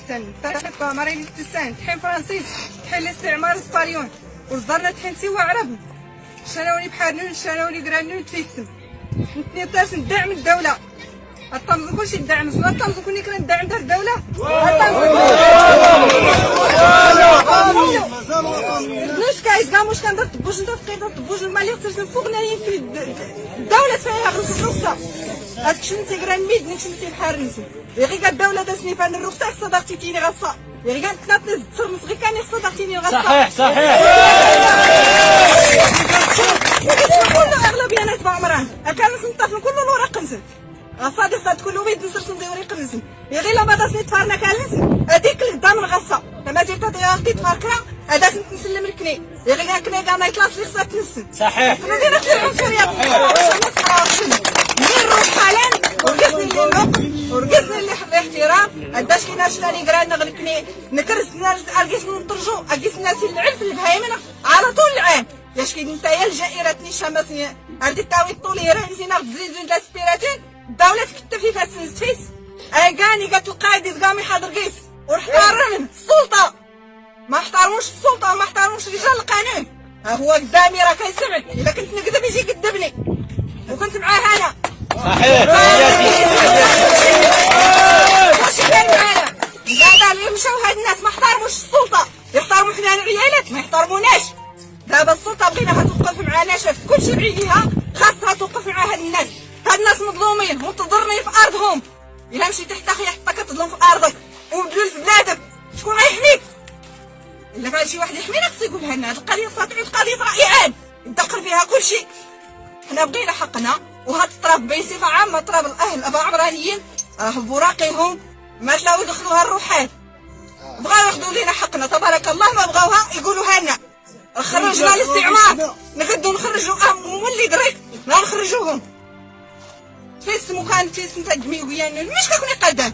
تسان تاخد مارين تسان تحين فرنسيس تحين الاستعمار اسبانيون وصدرنا تحين سوا عرب شناوني بحال شناوني قرانو تفيسم نتني طاس ندعم الدولة الطمز كلشي ندعم زعما الطمز كوني كنا ندعم دار الدولة مش كايز كاع مش كندير طبوج ندير دقيقة طبوج المالي خصنا فوق نايم في الدولة فيها خصوص الرخصة هادشي شنتي كران ميد نمشي بحال نسي غير كاع الدولة داتني فان الرخصة خصها داختي تيني غصة غير كاع تناطني تصرمس غير كان خصها داختيني غصة صحيح كله اغلبيه ناس بعمران كان نطفل كله الورق قنزل صادق صاد كله بيد نسرسن دوري قنزل غير لما داسني تفارنا كان هذيك القدام الغصه لما جيت تغطي تفاركرا هذاك نسلم الكني غير كنا كاع ما يطلعش لي خصها تنسن صحيح كنا دينا في العنصريه نروح حالا ورقصني اللي نوق ورقصني اللي الاحترام قداش كاين شتاني قرانا غلكني نكرس الناس ارقص نطرجو اقيس الناس العلف البهايمه على طول العام ياش كاين نتايا الجائرة شمسني عندي التاوي الطولي راه نزينا بزيزون لاسبيراتين الدولة تكتفي فيها سنستفيس كاني قالت القايد قام يحضر قيس واحترم السلطة ما احترموش السلطة وما احترموش رجال القانون ها هو قدامي راه كيسمع اذا كنت نكذب يجي يكذبني وكنت معاه انا صحيح واش كان معانا دابا اللي مشاو هاد الناس ما احترموش السلطة يحترموا حنا العيالات ما يحترموناش دابا السلطه بغيناها توقف معنا شاف كلشي بعيديها خاصها توقف مع هاد الناس مظلومين وتضرني في ارضهم الا مشيتي حتى خي حتى كتظلم في ارضك ومدلول في بلادك شكون غيحميك الا كان شي واحد يحمينا خصو يقولها لنا هاد القضيه تعود قضيه راي عام يدخل فيها كلشي حنا بغينا حقنا وهاد الطراب بصفه عامه طراب الاهل العمرانيين راه بوراقيهم ما تلاو يدخلوها الروحات بغاو ياخذوا لينا حقنا تبارك الله ما بغاوها يقولوها لنا خرجنا الاستعمار نقدو نخرجوا مولي دريك لا نخرجوهم تفسمو كان تفسم تدمي ويانا مش كاكوني قدام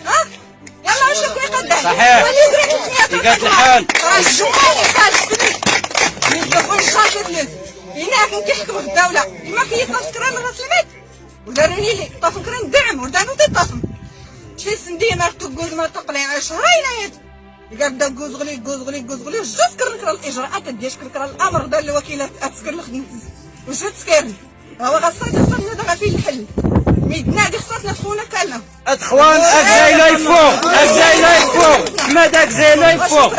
ها يلا واش كاكوني قدام صحيح قالت الحال الجمهور قال من دخول شاكر الناس هنا كيحكموا في الدوله ما كيطاف كرا من راس المال وداروني لي طاف كرا ندعم ودارو تطافم تفسم ديما تقول ما تقلع شهرين قال بدا كوزغلي جوج كرا الاجراءات ديالك كرا الامر دار الوكيله تسكر الخدمه واش تسكرني هو خاصنا دابا فين الحل ميدنا دي خصنا خونا كلنا اخوان الجزائر يفوق ما داك الجزائر يفوق